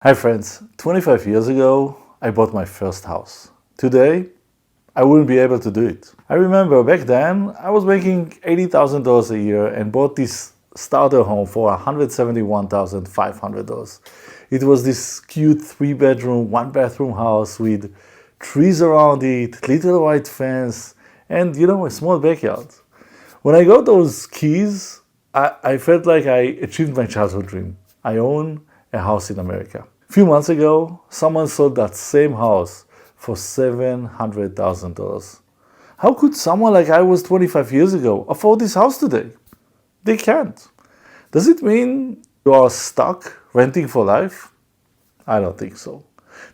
Hi friends, 25 years ago I bought my first house. Today I wouldn't be able to do it. I remember back then I was making $80,000 a year and bought this starter home for $171,500. It was this cute 3-bedroom, 1-bathroom house with trees around it, little white fence, and a small backyard. When I got those keys, I felt like I achieved my childhood dream. I own a house in America. A few months ago, someone sold that same house for $700,000. How could someone like I was 25 years ago afford this house today? They can't. Does it mean you are stuck renting for life? I don't think so.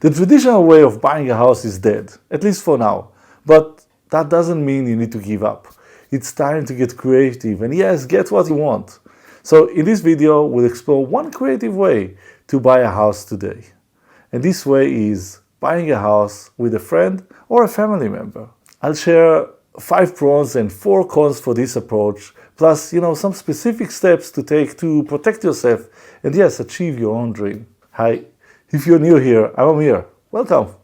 The traditional way of buying a house is dead, at least for now. But that doesn't mean you need to give up. It's time to get creative and yes, get what you want. So in this video, we'll explore one creative way to buy a house today. And this way is buying a house with a friend or a family member. I'll share 5 pros and 4 cons for this approach, plus some specific steps to take to protect yourself and yes, achieve your own dream. Hi, if you're new here, I'm Amir. Welcome.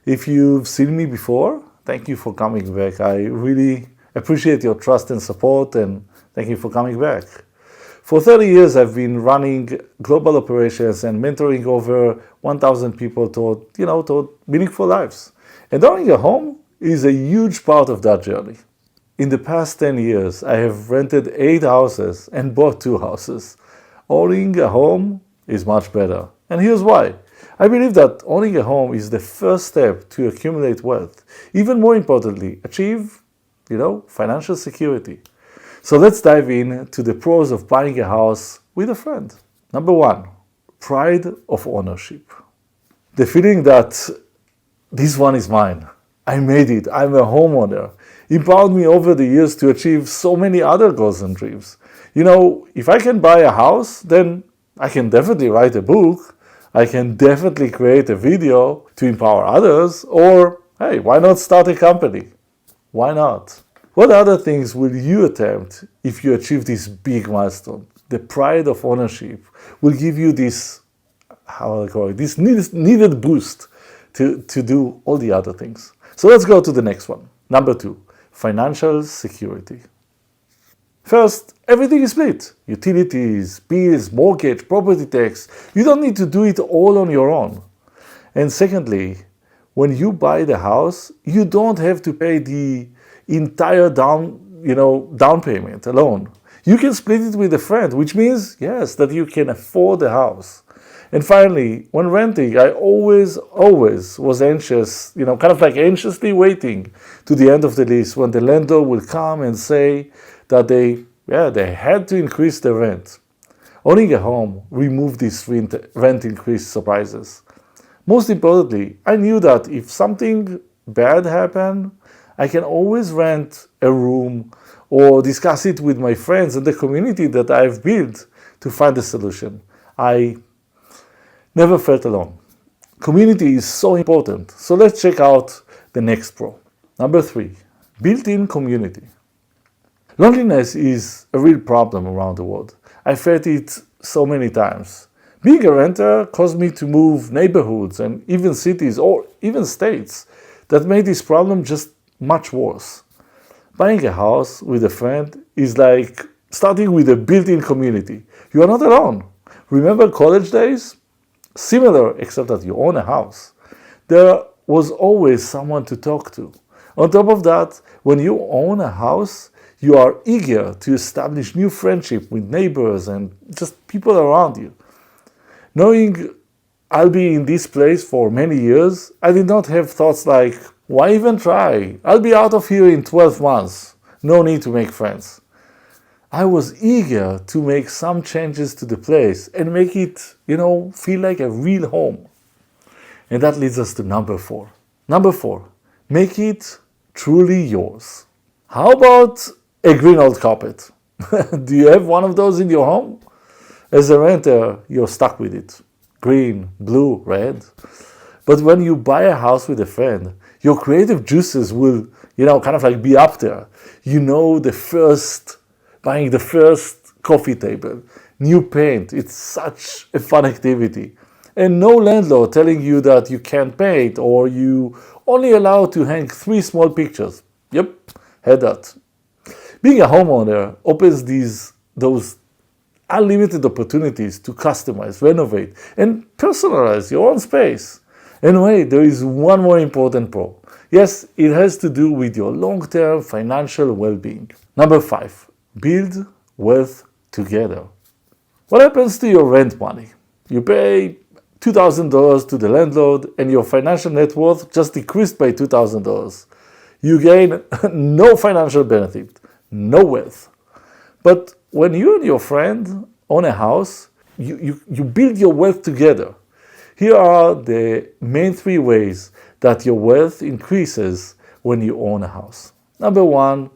If you've seen me before, thank you for coming back. I really appreciate your trust and support, and thank you for coming back. For 30 years, I've been running global operations and mentoring over 1,000 people toward meaningful lives. And owning a home is a huge part of that journey. In the past 10 years, I have rented 8 houses and bought 2 houses. Owning a home is much better. And here's why. I believe that owning a home is the first step to accumulate wealth. Even more importantly, achieve, financial security. So let's dive into the pros of buying a house with a friend. Number 1, pride of ownership. The feeling that this one is mine. I made it. I'm a homeowner. Empowered me over the years to achieve so many other goals and dreams. If I can buy a house, then I can definitely write a book. I can definitely create a video to empower others. Or, hey, why not start a company? Why not? What other things will you attempt if you achieve this big milestone? The pride of ownership will give you this, this needed boost to do all the other things. So let's go to the next one. Number 2, financial security. First, everything is split. Utilities, bills, mortgage, property tax. You don't need to do it all on your own. And secondly, when you buy the house, you don't have to pay the entire down payment alone. You can split it with a friend, which means, yes, that you can afford the house. And finally, when renting, I always was anxious, anxiously waiting to the end of the lease when the landlord will come and say that they had to increase the rent. Owning a home removed these rent increase surprises. Most importantly, I knew that if something bad happened, I can always rent a room or discuss it with my friends and the community that I've built to find a solution. I never felt alone. Community is so important. So let's check out the next pro. Number 3, built-in community. Loneliness is a real problem around the world. I felt it so many times. Being a renter caused me to move neighborhoods and even cities or even states that made this problem just much worse. Buying a house with a friend is like starting with a built-in community. You are not alone. Remember college days? Similar, except that you own a house. There was always someone to talk to. On top of that, when you own a house, you are eager to establish new friendship with neighbors and just people around you. Knowing I'll be in this place for many years, I did not have thoughts like, why even try? I'll be out of here in 12 months. No need to make friends. I was eager to make some changes to the place and make it, feel like a real home. And that leads us to number 4. Number 4, make it truly yours. How about a green old carpet? Do you have one of those in your home? As a renter, you're stuck with it. Green, blue, red. But when you buy a house with a friend, your creative juices will, be up there. Buying the first coffee table, new paint. It's such a fun activity. And no landlord telling you that you can't pay it or you only allowed to hang 3 small pictures. Yep, had that. Being a homeowner opens those unlimited opportunities to customize, renovate, and personalize your own space. Anyway, there is one more important pro. Yes, it has to do with your long-term financial well-being. Number 5, build wealth together. What happens to your rent money? You pay $2,000 to the landlord and your financial net worth just decreased by $2,000. You gain no financial benefit, no wealth. But when you and your friend own a house, you build your wealth together. Here are the main 3 ways that your wealth increases when you own a house. Number 1,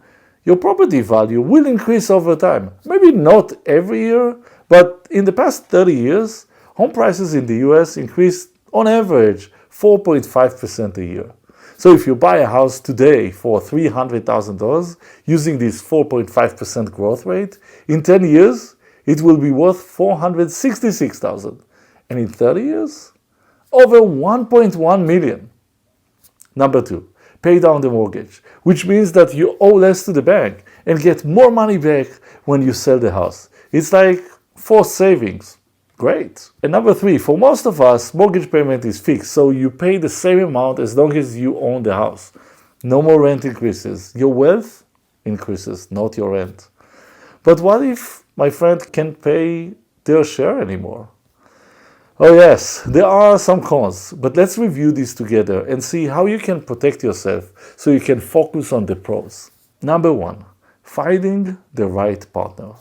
your property value will increase over time. Maybe not every year, but in the past 30 years, home prices in the US increased on average 4.5% a year. So if you buy a house today for $300,000 using this 4.5% growth rate, in 10 years, it will be worth $466,000. And in 30 years, over $1.1 million. Number 2, pay down the mortgage, which means that you owe less to the bank and get more money back when you sell the house. It's like forced savings. Great. And number 3, for most of us, mortgage payment is fixed, so you pay the same amount as long as you own the house. No more rent increases. Your wealth increases, not your rent. But what if my friend can't pay their share anymore? Oh yes, there are some cons, but let's review these together and see how you can protect yourself so you can focus on the pros. Number 1, finding the right partner.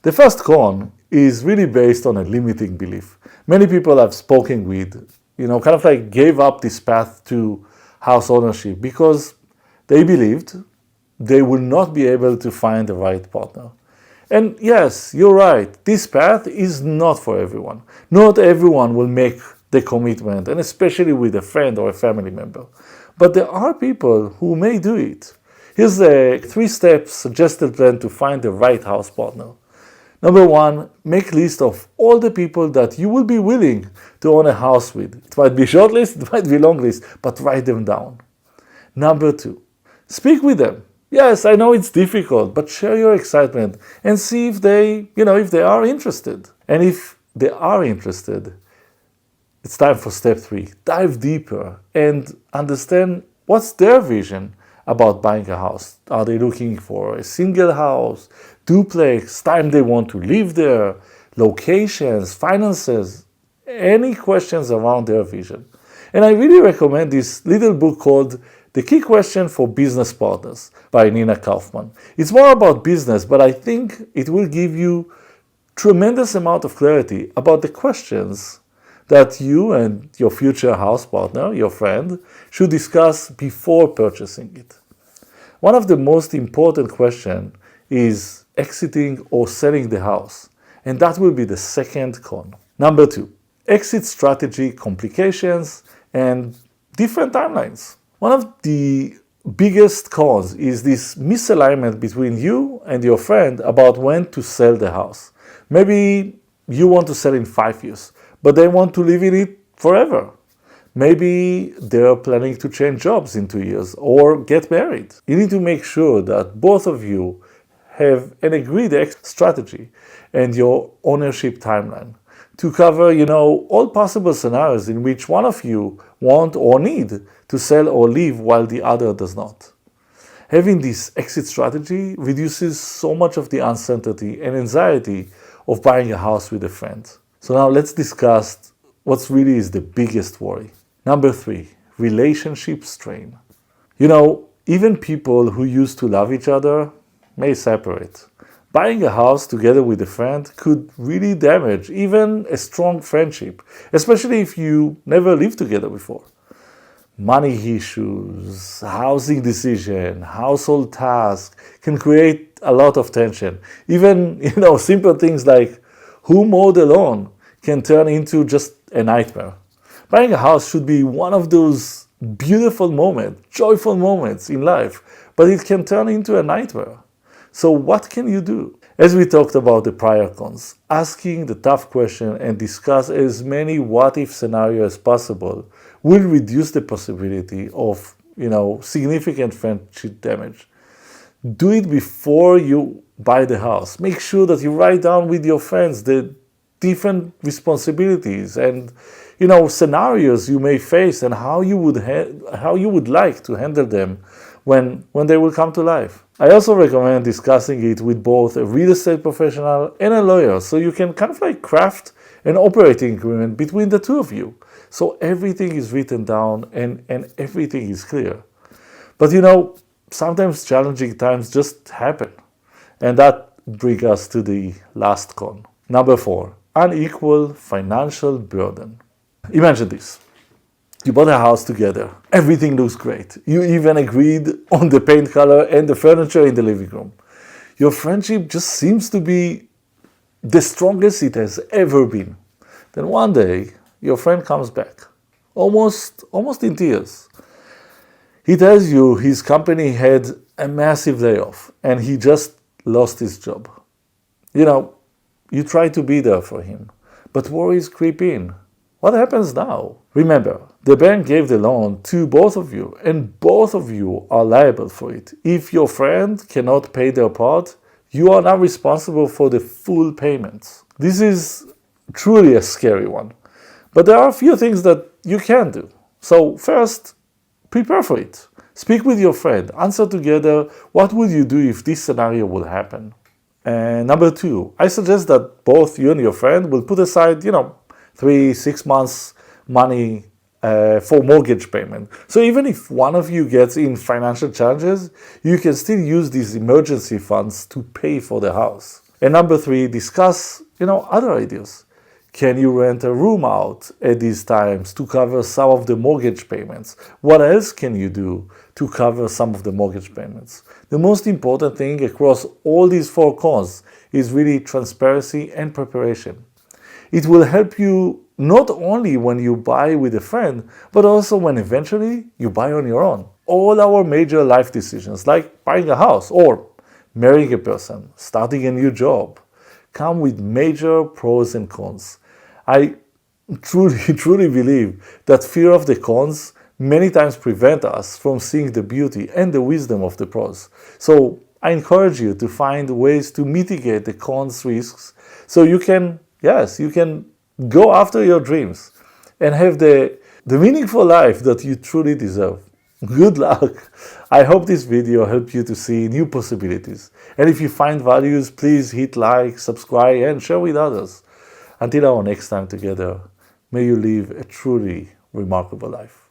The first con is really based on a limiting belief. Many people I've spoken with, kind of like gave up this path to house ownership because they believed they will not be able to find the right partner. And yes, you're right, this path is not for everyone. Not everyone will make the commitment, and especially with a friend or a family member. But there are people who may do it. Here's a 3-step suggested plan to find the right house partner. Number 1, make a list of all the people that you will be willing to own a house with. It might be short list, it might be long list, but write them down. Number 2, speak with them. Yes, I know it's difficult, but share your excitement and see if they are interested. And if they are interested, it's time for step 3. Dive deeper and understand what's their vision about buying a house. Are they looking for a single house, duplex, time they want to live there, locations, finances, any questions around their vision? And I really recommend this little book called The Key Question for Business Partners by Nina Kaufman. It's more about business, but I think it will give you tremendous amount of clarity about the questions that you and your future house partner, your friend, should discuss before purchasing it. One of the most important questions is exiting or selling the house, and that will be the second con. Number 2, exit strategy complications and different timelines. One of the biggest cons is this misalignment between you and your friend about when to sell the house. Maybe you want to sell in 5 years, but they want to live in it forever. Maybe they're planning to change jobs in 2 years or get married. You need to make sure that both of you have an agreed exit strategy and your ownership timeline to cover, all possible scenarios in which one of you want or need to sell or leave while the other does not. Having this exit strategy reduces so much of the uncertainty and anxiety of buying a house with a friend. So now let's discuss what really is the biggest worry. Number 3, relationship strain. Even people who used to love each other may separate. Buying a house together with a friend could really damage even a strong friendship, especially if you never lived together before. Money issues, housing decision, household tasks can create a lot of tension. Even, simple things like who mowed the lawn can turn into just a nightmare. Buying a house should be one of those beautiful moments, joyful moments in life, but it can turn into a nightmare. So what can you do? As we talked about the prior cons, asking the tough question and discuss as many what-if scenarios as possible will reduce the possibility of, significant friendship damage. Do it before you buy the house. Make sure that you write down with your friends the different responsibilities and scenarios you may face and how you would like to handle them when they will come to life. I also recommend discussing it with both a real estate professional and a lawyer, so you can kind of like craft an operating agreement between the two of you, so everything is written down and everything is clear. But sometimes challenging times just happen, and that brings us to the last con. Number 4, unequal financial burden. Imagine this. You bought a house together. Everything looks great. You even agreed on the paint color and the furniture in the living room. Your friendship just seems to be the strongest it has ever been. Then one day, your friend comes back, almost in tears. He tells you his company had a massive layoff and he just lost his job. You try to be there for him, but worries creep in. What happens now? Remember, the bank gave the loan to both of you, and both of you are liable for it. If your friend cannot pay their part, you are now responsible for the full payments. This is truly a scary one. But there are a few things that you can do. So first, prepare for it. Speak with your friend. Answer together, what would you do if this scenario would happen? And number 2, I suggest that both you and your friend will put aside, 3-6 months money for mortgage payment. So even if one of you gets in financial challenges, you can still use these emergency funds to pay for the house. And number 3, discuss, other ideas. Can you rent a room out at these times to cover some of the mortgage payments? What else can you do to cover some of the mortgage payments? The most important thing across all these 4 cons is really transparency and preparation. It will help you not only when you buy with a friend, but also when eventually you buy on your own. All our major life decisions, like buying a house or marrying a person, starting a new job, come with major pros and cons. I truly believe that fear of the cons many times prevent us from seeing the beauty and the wisdom of the pros. So I encourage you to find ways to mitigate the cons risks so you can go after your dreams and have the meaningful life that you truly deserve. Good luck! I hope this video helped you to see new possibilities. And if you find values, please hit like, subscribe, and share with others. Until our next time together, may you live a truly remarkable life.